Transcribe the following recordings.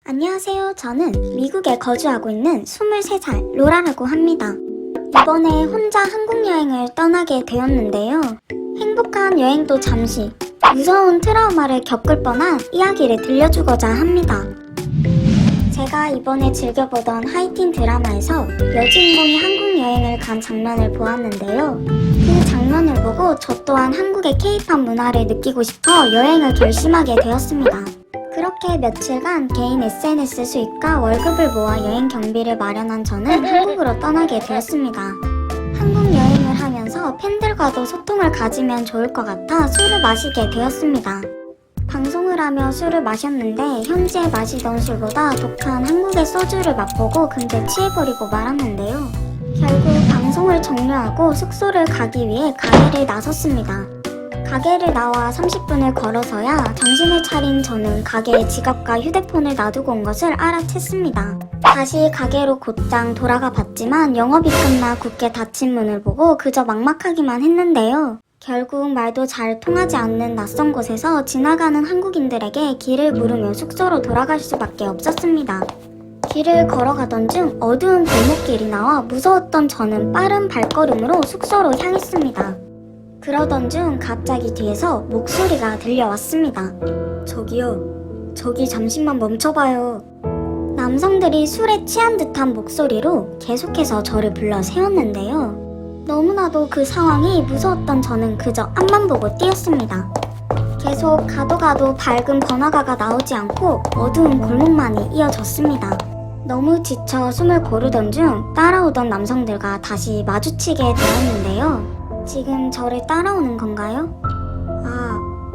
안녕하세요. 저는 미국에 거주하고 있는 23살 로라라고 합니다. 이번에 혼자 한국 여행을 떠나게 되었는데요. 행복한 여행도 잠시, 무서운 트라우마를 겪을 뻔한 이야기를 들려주고자 합니다. 제가 이번에 즐겨보던 하이틴 드라마에서 여주인공이 한국 여행을 간 장면을 보았는데요. 그 장면을 보고 저 또한 한국의 K-팝 문화를 느끼고 싶어 여행을 결심하게 되었습니다. 그렇게 며칠간 개인 SNS 수입과 월급을 모아 여행 경비를 마련한 저는 한국으로 떠나게 되었습니다. 한국 여행을 하면서 팬들과도 소통을 가지면 좋을 것 같아 술을 마시게 되었습니다. 방송을 하며 술을 마셨는데 현지에 마시던 술보다 독한 한국의 소주를 맛보고 금세 취해버리고 말았는데요. 결국 방송을 종료하고 숙소를 가기 위해 가게를 나섰습니다. 가게를 나와 30분을 걸어서야 정신을 차린 저는 가게에 지갑과 휴대폰을 놔두고 온 것을 알아챘습니다. 다시 가게로 곧장 돌아가 봤지만 영업이 끝나 굳게 닫힌 문을 보고 그저 막막하기만 했는데요. 결국 말도 잘 통하지 않는 낯선 곳에서 지나가는 한국인들에게 길을 물으며 숙소로 돌아갈 수밖에 없었습니다. 길을 걸어가던 중 어두운 골목길이 나와 무서웠던 저는 빠른 발걸음으로 숙소로 향했습니다. 그러던 중 갑자기 뒤에서 목소리가 들려왔습니다. 저기요, 저기 잠시만 멈춰봐요. 남성들이 술에 취한 듯한 목소리로 계속해서 저를 불러 세웠는데요. 너무나도 그 상황이 무서웠던 저는 그저 앞만 보고 뛰었습니다. 계속 가도 밝은 번화가가 나오지 않고 어두운 골목만이 이어졌습니다. 너무 지쳐 숨을 고르던 중 따라오던 남성들과 다시 마주치게 되었는데요. 지금 저를 따라오는 건가요?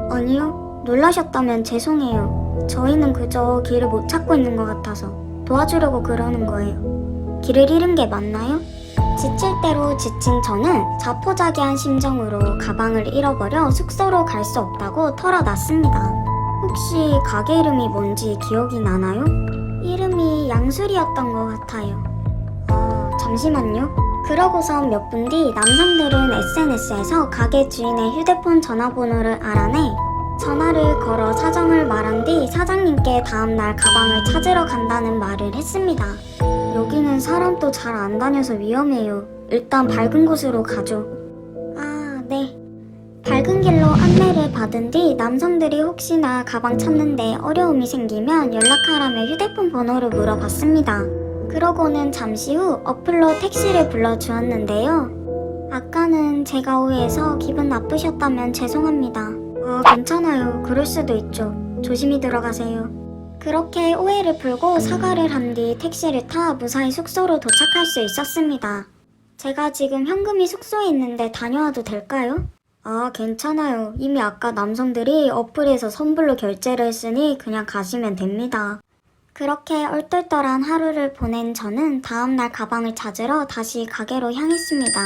아니요. 놀라셨다면 죄송해요. 저희는 그저 길을 못 찾고 있는 것 같아서 도와주려고 그러는 거예요. 길을 잃은 게 맞나요? 지칠 대로 지친 저는 자포자기한 심정으로 가방을 잃어버려 숙소로 갈 수 없다고 털어놨습니다. 혹시 가게 이름이 뭔지 기억이 나나요? 이름이 양술이었던 것 같아요. 잠시만요. 그러고선 몇 분 뒤 남성들은 SNS에서 가게 주인의 휴대폰 전화번호를 알아내 전화를 걸어 사정을 말한 뒤 사장님께 다음날 가방을 찾으러 간다는 말을 했습니다. 여기는 사람도 잘 안 다녀서 위험해요. 일단 밝은 곳으로 가죠. 네. 밝은 길로 안내를 받은 뒤 남성들이 혹시나 가방 찾는데 어려움이 생기면 연락하라며 휴대폰 번호를 물어봤습니다. 그러고는 잠시 후 어플로 택시를 불러주었는데요. 아까는 제가 오해해서 기분 나쁘셨다면 죄송합니다. 괜찮아요. 그럴 수도 있죠. 조심히 들어가세요. 그렇게 오해를 풀고 사과를 한 뒤 택시를 타 무사히 숙소로 도착할 수 있었습니다. 제가 지금 현금이 숙소에 있는데 다녀와도 될까요? 괜찮아요. 이미 아까 남성들이 어플에서 선불로 결제를 했으니 그냥 가시면 됩니다. 그렇게 얼떨떨한 하루를 보낸 저는 다음날 가방을 찾으러 다시 가게로 향했습니다.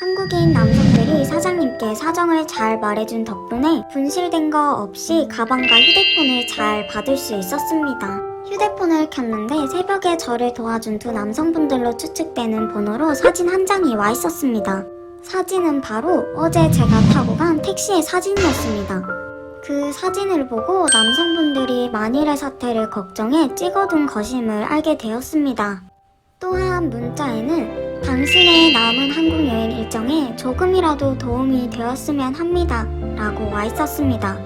한국인 남성들이 사장님께 사정을 잘 말해준 덕분에 분실된 거 없이 가방과 휴대폰을 잘 받을 수 있었습니다. 휴대폰을 켰는데 새벽에 저를 도와준 두 남성분들로 추측되는 번호로 사진 한 장이 와 있었습니다. 사진은 바로 어제 제가 타고 간 택시의 사진이었습니다. 그 사진을 보고 남성분들이 만일의 사태를 걱정해 찍어둔 것임을 알게 되었습니다. 또한 문자에는 당신의 남은 한국 여행 일정에 조금이라도 도움이 되었으면 합니다 라고 와 있었습니다.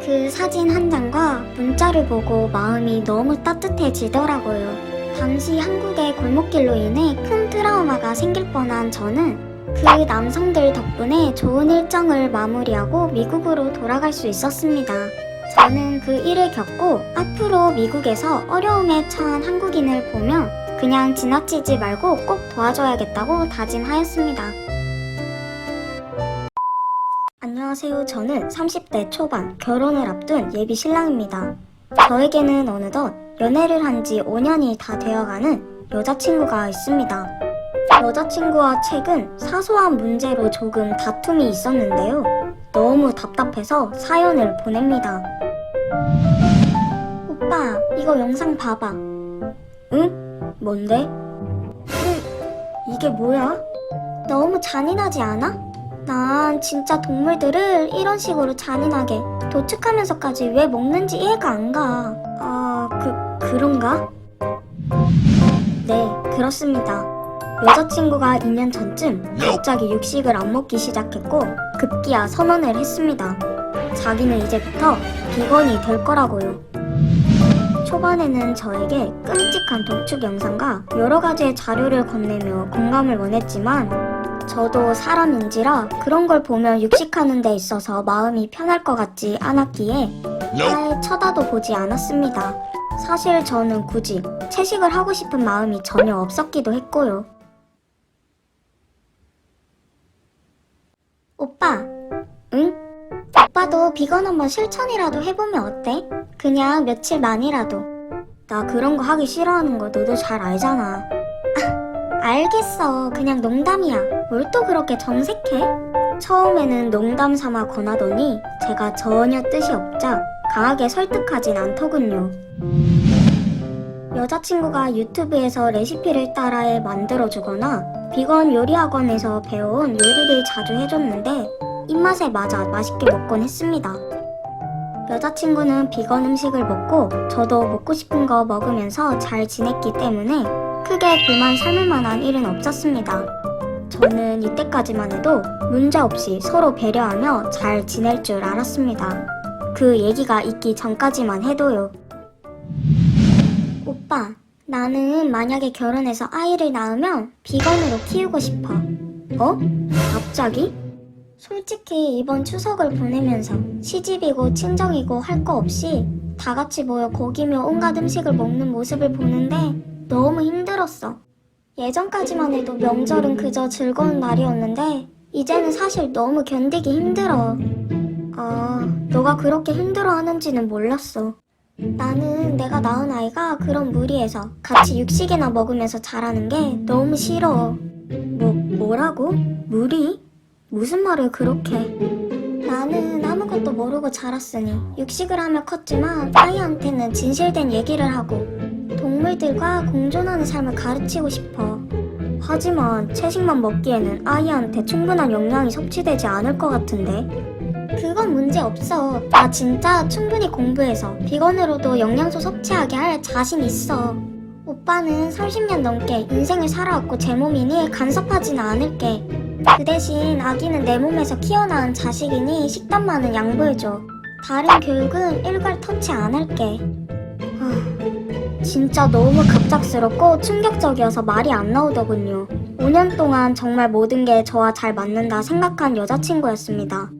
그 사진 한 장과 문자를 보고 마음이 너무 따뜻해지더라고요. 당시 한국의 골목길로 인해 큰 트라우마가 생길 뻔한 저는 그 남성들 덕분에 좋은 일정을 마무리하고 미국으로 돌아갈 수 있었습니다. 저는 그 일을 겪고 앞으로 미국에서 어려움에 처한 한국인을 보면 그냥 지나치지 말고 꼭 도와줘야겠다고 다짐하였습니다. 안녕하세요. 저는 30대 초반 결혼을 앞둔 예비 신랑입니다. 저에게는 어느덧 연애를 한 지 5년이 다 되어가는 여자친구가 있습니다. 여자친구와 최근 사소한 문제로 조금 다툼이 있었는데요. 너무 답답해서 사연을 보냅니다. 오빠, 이거 영상 봐봐. 응? 뭔데? 이게 뭐야? 너무 잔인하지 않아? 난 진짜 동물들을 이런 식으로 잔인하게 도축하면서까지 왜 먹는지 이해가 안 가. 그런가? 네, 그렇습니다. 여자친구가 2년 전쯤 갑자기 육식을 안 먹기 시작했고 급기야 선언을 했습니다. 자기는 이제부터 비건이 될 거라고요. 초반에는 저에게 끔찍한 독축 영상과 여러 가지의 자료를 건네며 공감을 원했지만 저도 사람인지라 그런 걸 보면 육식하는 데 있어서 마음이 편할 것 같지 않았기에 아예 쳐다도 보지 않았습니다. 사실 저는 굳이 채식을 하고 싶은 마음이 전혀 없었기도 했고요. 오빠, 응? 오빠도 비건 한번 실천이라도 해보면 어때? 그냥 며칠만이라도. 나 그런 거 하기 싫어하는 거 너도 잘 알잖아. 알겠어. 그냥 농담이야. 뭘 또 그렇게 정색해? 처음에는 농담 삼아 권하더니 제가 전혀 뜻이 없자 강하게 설득하진 않더군요. 여자친구가 유튜브에서 레시피를 따라해 만들어주거나 비건 요리학원에서 배워온 요리를 자주 해줬는데 입맛에 맞아 맛있게 먹곤 했습니다. 여자친구는 비건 음식을 먹고 저도 먹고 싶은 거 먹으면서 잘 지냈기 때문에 크게 불만 삼을 만한 일은 없었습니다. 저는 이때까지만 해도 문제없이 서로 배려하며 잘 지낼 줄 알았습니다. 그 얘기가 있기 전까지만 해도요. 오빠, 나는 만약에 결혼해서 아이를 낳으면 비건으로 키우고 싶어. 어? 갑자기? 솔직히 이번 추석을 보내면서 시집이고 친정이고 할 거 없이 다 같이 모여 고기며 온갖 음식을 먹는 모습을 보는데 너무 힘들었어. 예전까지만 해도 명절은 그저 즐거운 날이었는데 이제는 사실 너무 견디기 힘들어. 너가 그렇게 힘들어하는지는 몰랐어. 나는 내가 낳은 아이가 그런 무리해서 같이 육식이나 먹으면서 자라는 게 너무 싫어. 뭐라고? 무리? 무슨 말을 그렇게? 나는 아무것도 모르고 자랐으니 육식을 하며 컸지만 아이한테는 진실된 얘기를 하고 동물들과 공존하는 삶을 가르치고 싶어. 하지만 채식만 먹기에는 아이한테 충분한 영양이 섭취되지 않을 것 같은데? 그건 문제 없어. 나 진짜 충분히 공부해서 비건으로도 영양소 섭취하게 할 자신 있어. 오빠는 30년 넘게 인생을 살아왔고 제 몸이니 간섭하지는 않을게. 그 대신 아기는 내 몸에서 키워나온 자식이니 식단만은 양보해줘. 다른 교육은 일괄 터치 안 할게. 진짜 너무 갑작스럽고 충격적이어서 말이 안 나오더군요. 5년 동안 정말 모든 게 저와 잘 맞는다 생각한 여자친구였습니다.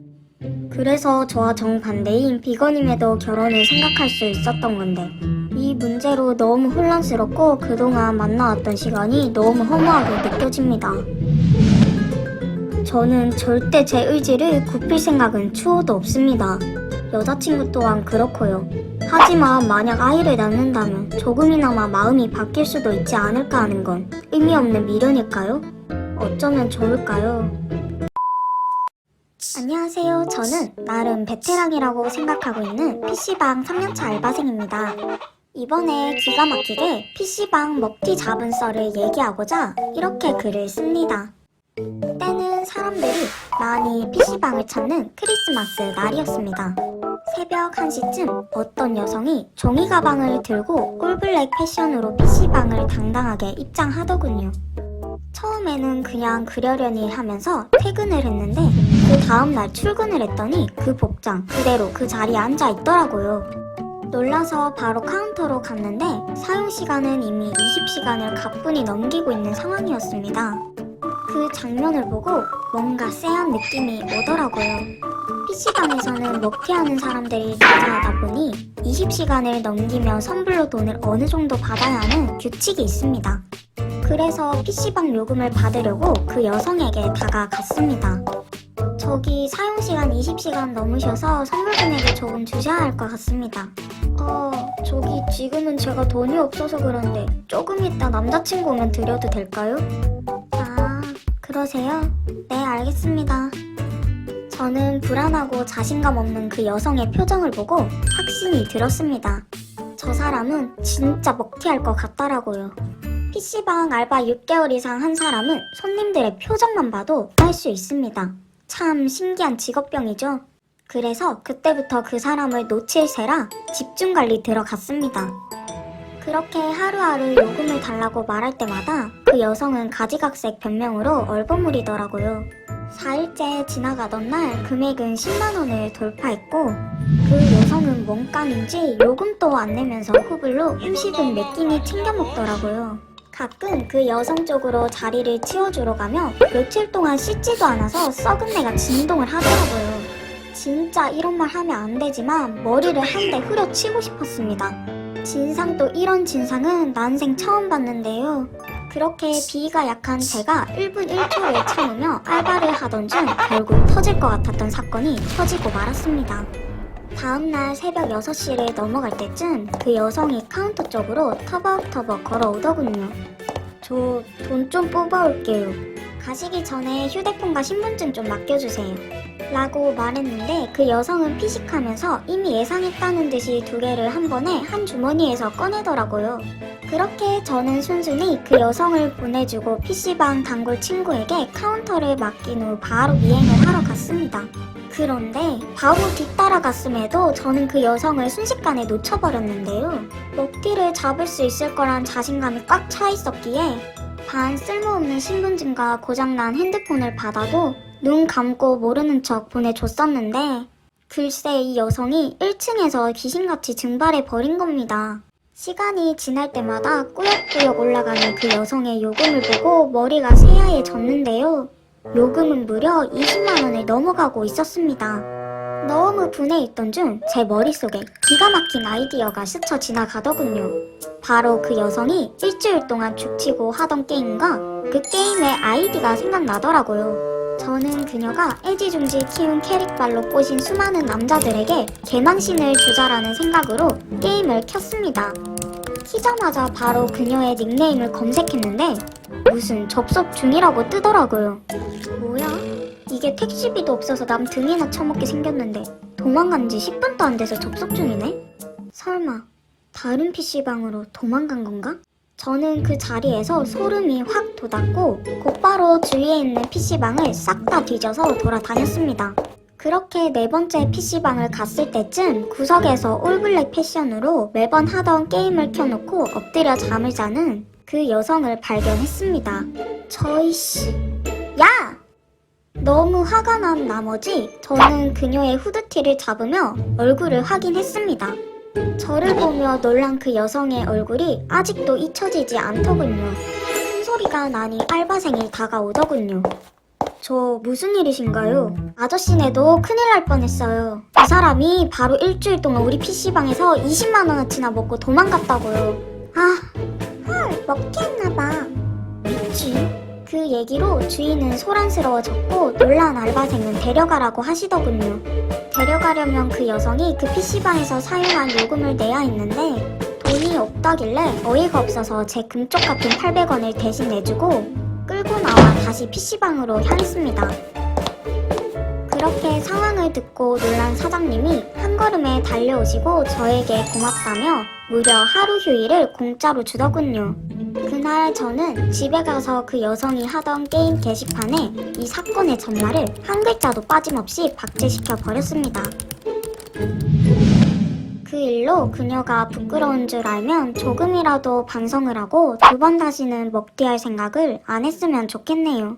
그래서 저와 정반대인 비건임에도 결혼을 생각할 수 있었던 건데 이 문제로 너무 혼란스럽고 그동안 만나왔던 시간이 너무 허무하게 느껴집니다. 저는 절대 제 의지를 굽힐 생각은 추호도 없습니다. 여자친구 또한 그렇고요. 하지만 만약 아이를 낳는다면 조금이나마 마음이 바뀔 수도 있지 않을까 하는 건 의미 없는 미련일까요? 어쩌면 좋을까요? 안녕하세요. 저는 나름 베테랑이라고 생각하고 있는 PC방 3년차 알바생입니다. 이번에 기가 막히게 PC방 먹튀 잡은 썰을 얘기하고자 이렇게 글을 씁니다. 때는 사람들이 많이 PC방을 찾는 크리스마스 날이었습니다. 새벽 1시쯤 어떤 여성이 종이 가방을 들고 꿀블랙 패션으로 PC방을 당당하게 입장하더군요. 처음에는 그냥 그러려니 하면서 퇴근을 했는데 그 다음날 출근을 했더니 그 복장 그대로 그 자리에 앉아 있더라고요. 놀라서 바로 카운터로 갔는데 사용시간은 이미 20시간을 가뿐히 넘기고 있는 상황이었습니다. 그 장면을 보고 뭔가 쎄한 느낌이 오더라고요. PC방에서는 먹튀하는 사람들이 존재하다 보니 20시간을 넘기면 선불로 돈을 어느 정도 받아야 하는 규칙이 있습니다. 그래서 PC방 요금을 받으려고 그 여성에게 다가갔습니다. 저기 사용시간 20시간 넘으셔서 선불 금액을 조금 주셔야 할 것 같습니다. 저기 지금은 제가 돈이 없어서 그런데 조금 이따 남자친구 오면 드려도 될까요? 그러세요? 네, 알겠습니다. 저는 불안하고 자신감 없는 그 여성의 표정을 보고 확신이 들었습니다. 저 사람은 진짜 먹튀할 것 같더라고요. PC방 알바 6개월 이상 한 사람은 손님들의 표정만 봐도 알 수 있습니다. 참 신기한 직업병이죠. 그래서 그때부터 그 사람을 놓칠세라 집중관리 들어갔습니다. 그렇게 하루하루 요금을 달라고 말할 때마다 그 여성은 가지각색 변명으로 얼버무리더라고요. 4일째 지나가던 날 금액은 10만 원을 돌파했고 그 여성은 원감인지 요금도 안 내면서 후불로 음식은 몇 끼니 챙겨 먹더라고요. 가끔 그 여성 쪽으로 자리를 치워주러 가며 며칠 동안 씻지도 않아서 썩은 내가 진동을 하더라고요. 진짜 이런 말 하면 안 되지만 머리를 한 대 후려치고 싶었습니다. 진상도 이런 진상은 난생 처음 봤는데요. 그렇게 비위가 약한 제가 1분 1초를 참으며 알바를 하던 중 결국 터질 것 같았던 사건이 터지고 말았습니다. 다음날 새벽 6시를 넘어갈 때쯤 그 여성이 카운터 쪽으로 터벅터벅 걸어오더군요. 저 돈 좀 뽑아올게요. 가시기 전에 휴대폰과 신분증 좀 맡겨주세요. 라고 말했는데 그 여성은 피식하면서 이미 예상했다는 듯이 두 개를 한 번에 한 주머니에서 꺼내더라고요. 그렇게 저는 순순히 그 여성을 보내주고 PC방 단골 친구에게 카운터를 맡긴 후 바로 미행을 하러 갔습니다. 그런데 바로 뒤따라갔음에도 저는 그 여성을 순식간에 놓쳐버렸는데요. 먹튀를 잡을 수 있을 거란 자신감이 꽉 차 있었기에 반 쓸모없는 신분증과 고장난 핸드폰을 받아도 눈 감고 모르는 척 보내줬었는데 글쎄 이 여성이 1층에서 귀신같이 증발해 버린 겁니다. 시간이 지날 때마다 꾸역꾸역 올라가는 그 여성의 요금을 보고 머리가 새하얘졌는데요. 요금은 무려 20만 원을 넘어가고 있었습니다. 너무 분해있던 중 제 머릿속에 기가 막힌 아이디어가 스쳐 지나가더군요. 바로 그 여성이 일주일 동안 죽치고 하던 게임과 그 게임의 아이디가 생각나더라고요. 저는 그녀가 애지중지 키운 캐릭발로 꼬신 수많은 남자들에게 개망신을 주자라는 생각으로 게임을 켰습니다. 키자마자 바로 그녀의 닉네임을 검색했는데 무슨 접속 중이라고 뜨더라고요. 뭐야? 이게 택시비도 없어서 남 등이나 처먹게 생겼는데 도망간 지 10분도 안 돼서 접속 중이네? 설마 다른 PC방으로 도망간 건가? 저는 그 자리에서 소름이 확 돋았고 곧바로 주위에 있는 PC방을 싹 다 뒤져서 돌아다녔습니다. 그렇게 네 번째 PC방을 갔을 때쯤 구석에서 올블랙 패션으로 매번 하던 게임을 켜놓고 엎드려 잠을 자는 그 여성을 발견했습니다. 저이씨... 야! 너무 화가 난 나머지 저는 그녀의 후드티를 잡으며 얼굴을 확인했습니다. 저를 보며 놀란 그 여성의 얼굴이 아직도 잊혀지지 않더군요. 큰 소리가 나니 알바생이 다가오더군요. 저 무슨 일이신가요? 아저씨네도 큰일 날 뻔했어요. 그 사람이 바로 일주일 동안 우리 PC방에서 20만 원어치나 먹고 도망갔다고요. 헐, 먹튀했나봐. 미치? 그 얘기로 주인은 소란스러워졌고 놀란 알바생은 데려가라고 하시더군요. 데려가려면 그 여성이 그 PC방에서 사용한 요금을 내야 했는데 돈이 없다길래 어이가 없어서 제 금쪽 같은 800원을 대신 내주고 끌고 나와 다시 PC방으로 향했습니다. 그렇게 상황을 듣고 놀란 사장님이 한 걸음에 달려오시고 저에게 고맙다며 무려 하루 휴일을 공짜로 주더군요. 그날 저는 집에 가서 그 여성이 하던 게임 게시판에 이 사건의 전말을 한 글자도 빠짐없이 박제시켜 버렸습니다. 그 일로 그녀가 부끄러운 줄 알면 조금이라도 반성을 하고 두 번 다시는 먹튀할 생각을 안 했으면 좋겠네요.